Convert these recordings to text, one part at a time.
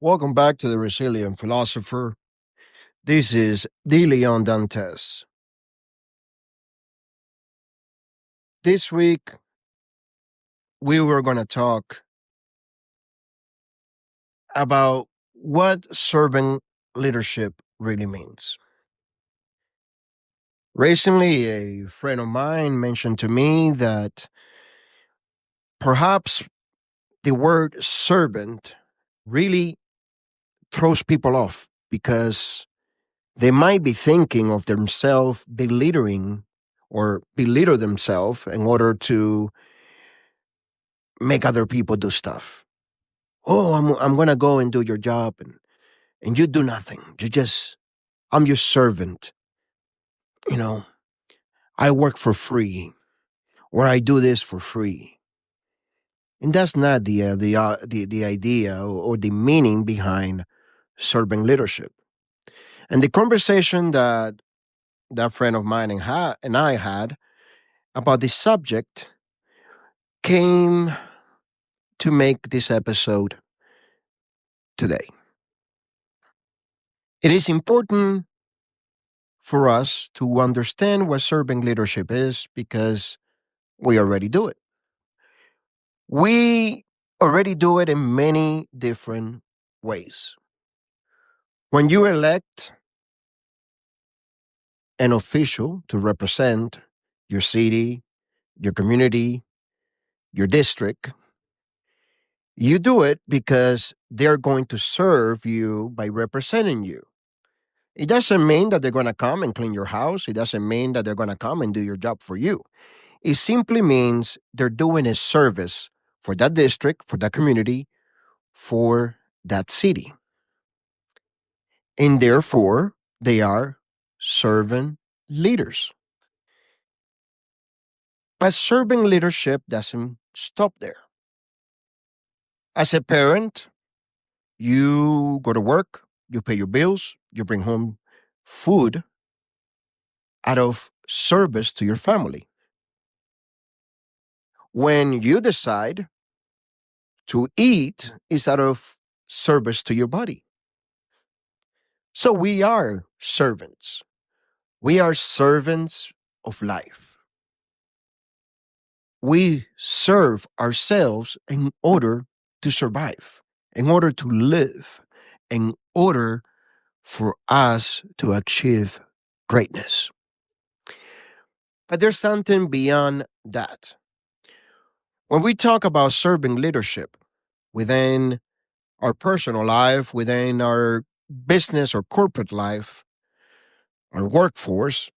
Welcome back to the Resilient Philosopher. This is De Leon Dantes. This week, we were going to talk about what servant leadership really means. Recently, a friend of mine mentioned to me that perhaps the word servant really throws people off because they might be thinking of themselves belittling or belittle themselves in order to make other people do stuff. Oh, I'm gonna go and do your job, and you do nothing. I'm your servant. You know, I work for free, or I do this for free. And that's not the idea or the meaning behind servant leadership. And the conversation that friend of mine and I had about this subject came to make this episode today. It is important for us to understand what servant leadership is because we already do it. We already do it in many different ways. When you elect an official to represent your city, your community, your district, you do it because they're going to serve you by representing you. It doesn't mean that they're going to come and clean your house. It doesn't mean that they're going to come and do your job for you. It simply means they're doing a service for that district, for that community, for that city. And therefore, they are servant leaders. But servant leadership doesn't stop there. As a parent, you go to work, you pay your bills, you bring home food out of service to your family. When you decide to eat, is out of service to your body. So we are servants. We are servants of life. We serve ourselves in order to survive, in order to live, in order for us to achieve greatness. But there's something beyond that. When we talk about serving leadership within our personal life, within our business or corporate life, our workforce,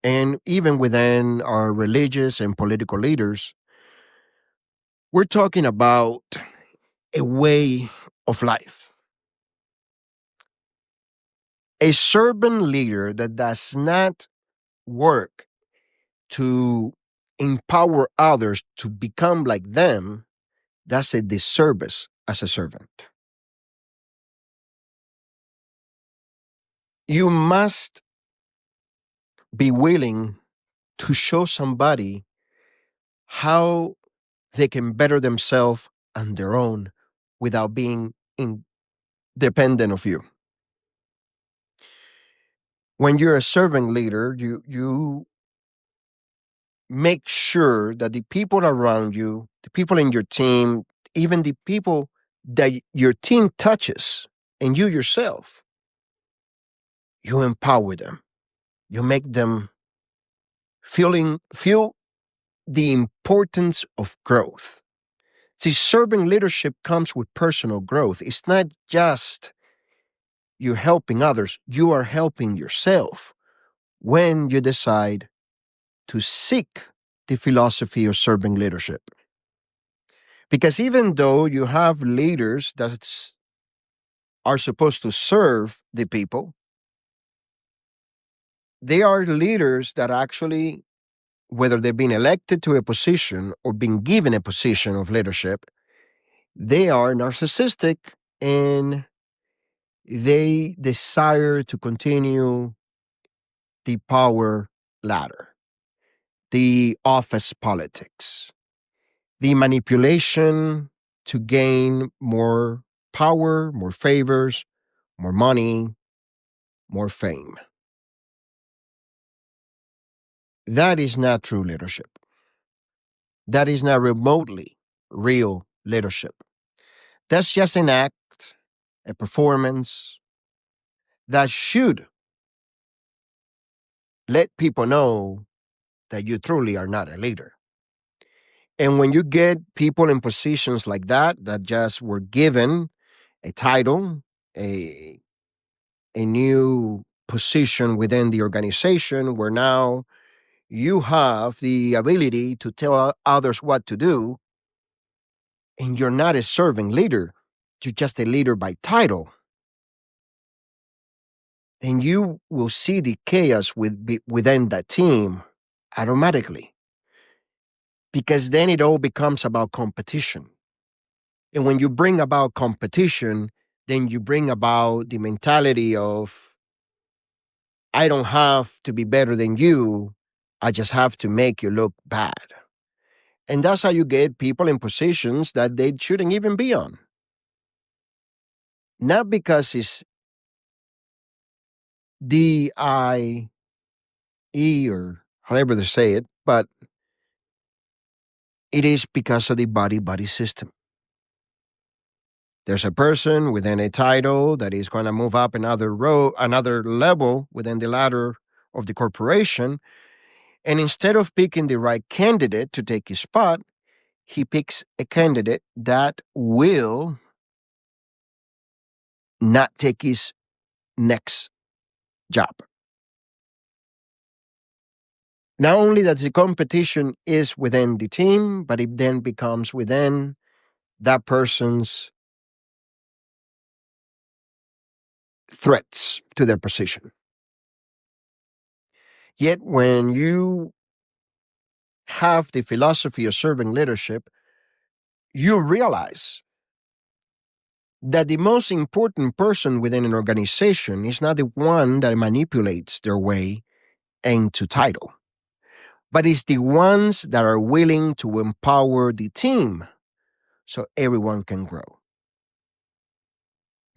and even within our religious and political leaders, we're talking about a way of life. A servant leader that does not work to empower others to become like them, that's a disservice as a servant. You must be willing to show somebody how they can better themselves on their own without being independent of you. When you're a servant leader, you make sure that the people around you, the people in your team, even the people that your team touches, and you yourself, you empower them. You make them feel the importance of growth. See, servant leadership comes with personal growth. It's not just you're helping others, you are helping yourself when you decide to seek the philosophy of servant leadership. Because even though you have leaders that are supposed to serve the people, they are leaders that actually, whether they've been elected to a position or been given a position of leadership, they are narcissistic and They desire to continue the power ladder, the office politics, the manipulation to gain more power, more favors, more money, more fame. That is not true leadership. That is not remotely real leadership. That's just an act, a performance that should let people know that you truly are not a leader. And when you get people in positions like that just were given a title, a, a new position within the organization where now you have the ability to tell others what to do, and you're not a serving leader, you're just a leader by title, and you will see the chaos within that team automatically, because then it all becomes about competition. And when you bring about competition, then you bring about the mentality of, I don't have to be better than you, I just have to make you look bad. And that's how you get people in positions that they shouldn't even be on. Not because it's DIE or however they say it, but it is because of the body system. There's a person within a title that is going to move up another level within the ladder of the corporation. And instead of picking the right candidate to take his spot, he picks a candidate that will not take his next job. Not only that the competition is within the team, but it then becomes within that person's threats to their position. Yet when you have the philosophy of serving leadership, you realize that the most important person within an organization is not the one that manipulates their way into title, but it's the ones that are willing to empower the team so everyone can grow.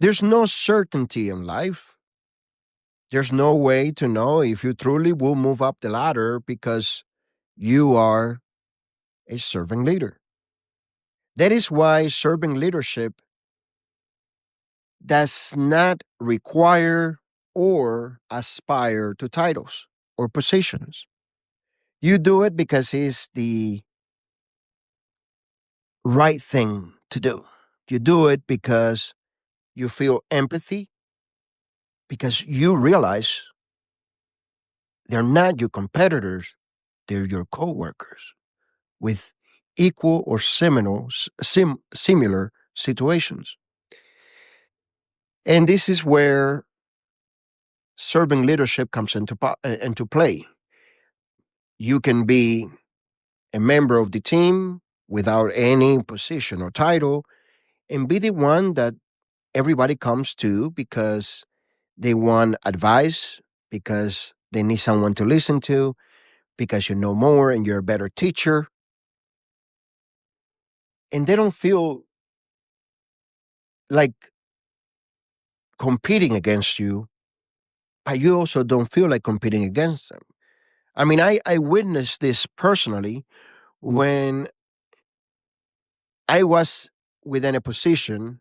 There's no certainty in life. There's no way to know if you truly will move up the ladder because you are a serving leader. That is why serving leadership does not require or aspire to titles or positions. You do it because it's the right thing to do. You do it because you feel empathy, because you realize they're not your competitors, they're your coworkers with equal or similar situations. And this is where serving leadership comes into play. You can be a member of the team without any position or title and be the one that everybody comes to because they want advice, because they need someone to listen to, because you know more and you're a better teacher. And they don't feel like competing against you, but you also don't feel like competing against them. I mean, I witnessed this personally when I was within a position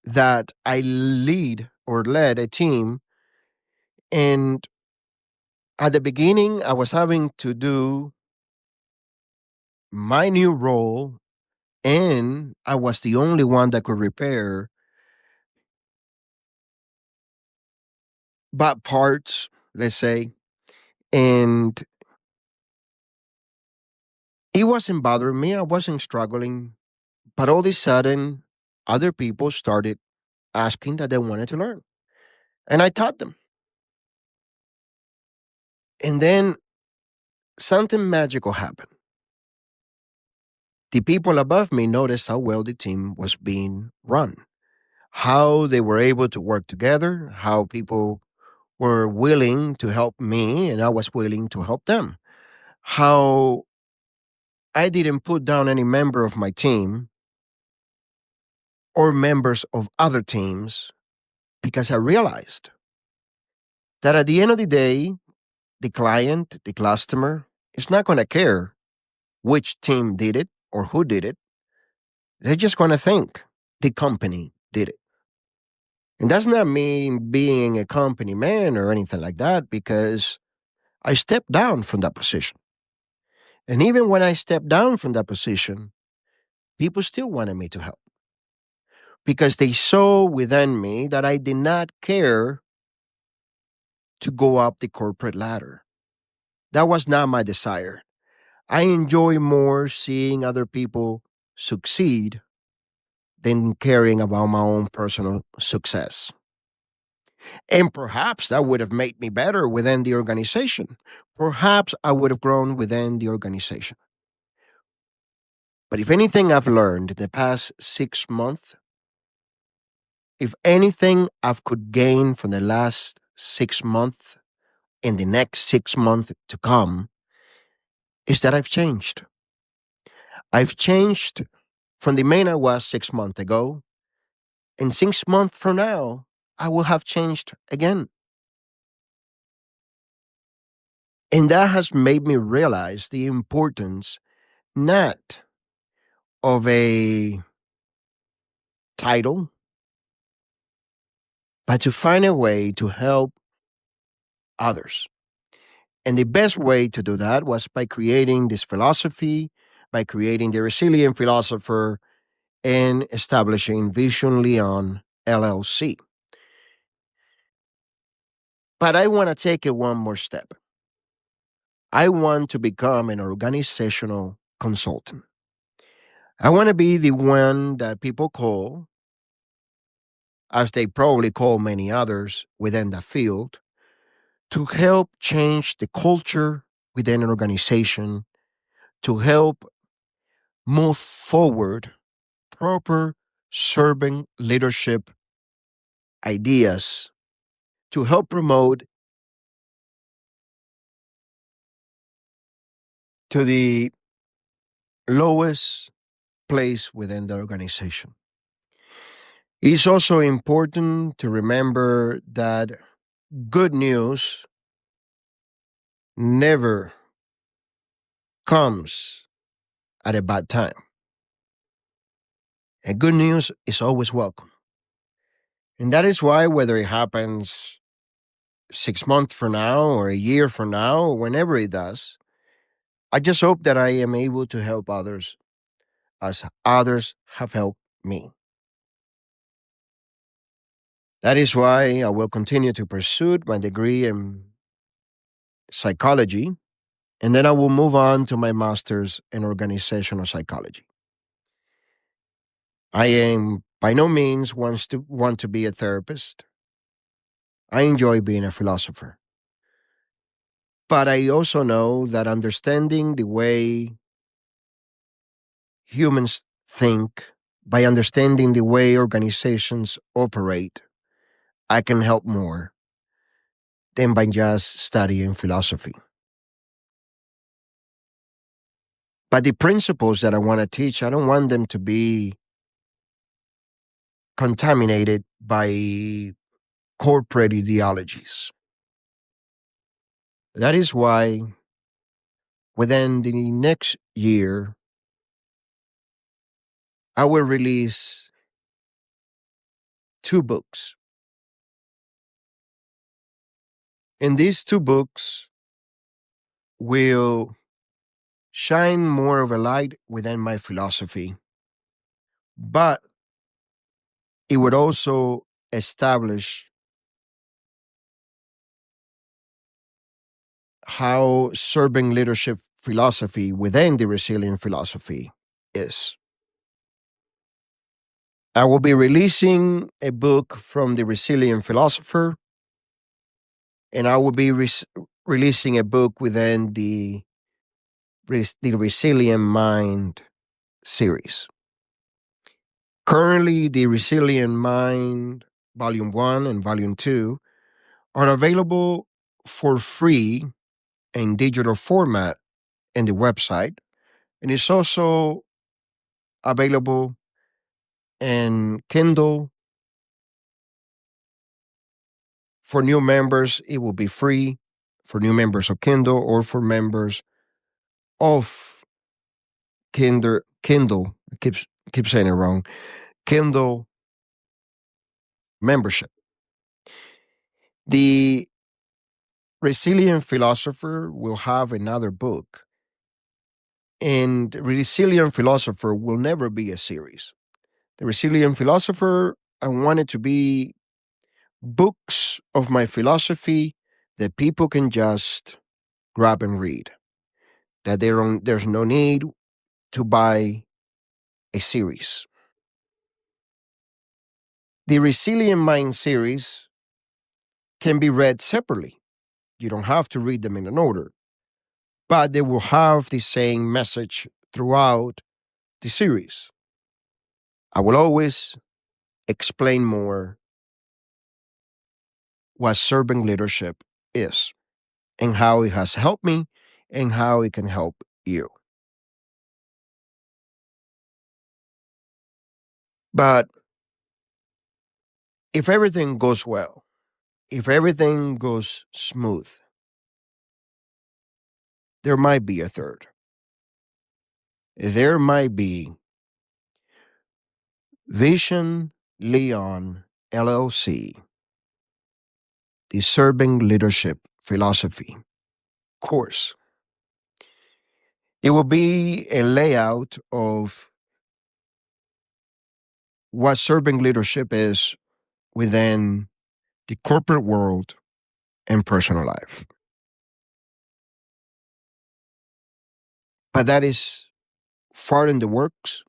that I lead or led a team. And at the beginning, I was having to do my new role, and I was the only one that could repair bad parts, let's say. And it wasn't bothering me. I wasn't struggling. But all of a sudden, other people started asking that they wanted to learn. And I taught them. And then something magical happened. The people above me noticed how well the team was being run, how they were able to work together, how people were willing to help me and I was willing to help them, how I didn't put down any member of my team or members of other teams because I realized that at the end of the day, the client, the customer, is not going to care which team did it or who did it. They're just going to think the company did it. And that's not me being a company man or anything like that because I stepped down from that position. And even when I stepped down from that position, people still wanted me to help because they saw within me that I did not care to go up the corporate ladder. That was not my desire. I enjoy more seeing other people succeed than caring about my own personal success. And perhaps that would have made me better within the organization. Perhaps I would have grown within the organization. But if anything I've learned in the past 6 months, if anything I've could gain from the last 6 months and the next 6 months to come, is that I've changed. I've changed from the man I was 6 months ago. And 6 months from now, I will have changed again. And that has made me realize the importance not of a title, but to find a way to help others. And the best way to do that was by creating this philosophy, by creating the resilient philosopher, and establishing Vision Leon LLC. But I want to take it one more step. I want to become an organizational consultant. I want to be the one that people call, as they probably call many others within the field, to help change the culture within an organization, to help move forward proper serving leadership ideas, to help promote to the lowest place within the organization. It is also important to remember that good news never comes at a bad time. And good news is always welcome. And that is why, whether it happens 6 months from now or a year from now, or whenever it does, I just hope that I am able to help others as others have helped me. That is why I will continue to pursue my degree in psychology, and then I will move on to my master's in organizational psychology. I am by no means want to be a therapist. I enjoy being a philosopher. But I also know that understanding the way humans think, by understanding the way organizations operate, I can help more than by just studying philosophy. But the principles that I want to teach, I don't want them to be contaminated by corporate ideologies. That is why within the next year, I will release 2 books. And these 2 books will shine more of a light within my philosophy, but it would also establish how serving leadership philosophy within the resilient philosophy is. I will be releasing a book from the resilient philosopher, and I will be releasing a book within the resilient mind series. Currently, the Resilient Mind Volume 1 and Volume 2 are available for free in digital format in the website, and it's also available in Kindle. For new members, it will be free for new members of Kindle or for members of Kindle. I keep saying it wrong. Kindle membership. The Resilient Philosopher will have another book, and Resilient Philosopher will never be a series. The Resilient Philosopher, I want it to be books of my philosophy that people can just grab and read. That there's no need to buy a series. The Resilient Mind series can be read separately. You don't have to read them in an order, but they will have the same message throughout the series. I will always explain more what servant leadership is and how it has helped me and how it can help you. But if everything goes well, if everything goes smooth, there might be a third. There might be Vision Leon LLC, the Servant Leadership Philosophy course. It will be a layout of what servant leadership is within the corporate world and personal life. But that is far in the works,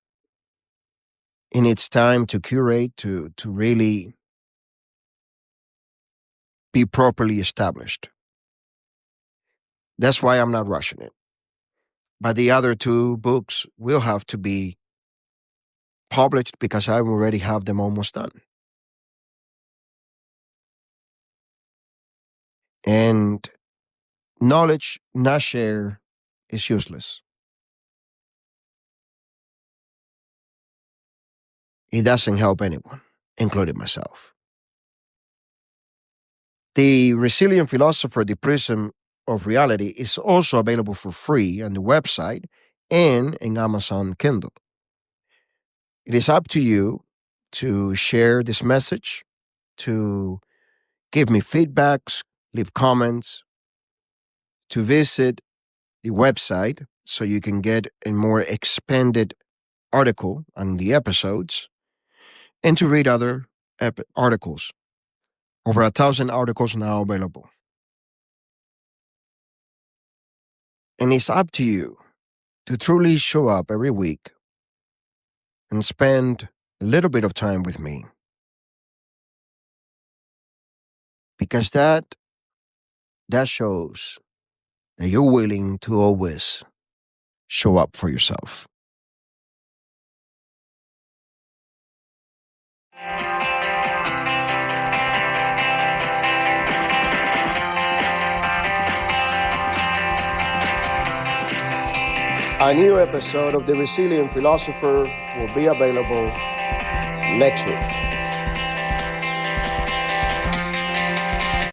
and it's time to curate, to really be properly established. That's why I'm not rushing it. But the other two books will have to be published because I already have them almost done. And knowledge not shared is useless. It doesn't help anyone, including myself. The Resilient Philosopher, The Prism of Reality, is also available for free on the website and in Amazon Kindle. It is up to you to share this message, to give me feedbacks, leave comments, to visit the website so you can get a more expanded article on the episodes, and to read other articles. Over 1,000 articles now available. And it's up to you to truly show up every week and spend a little bit of time with me. Because that shows that you're willing to always show up for yourself. A new episode of The Resilient Philosopher will be available next week.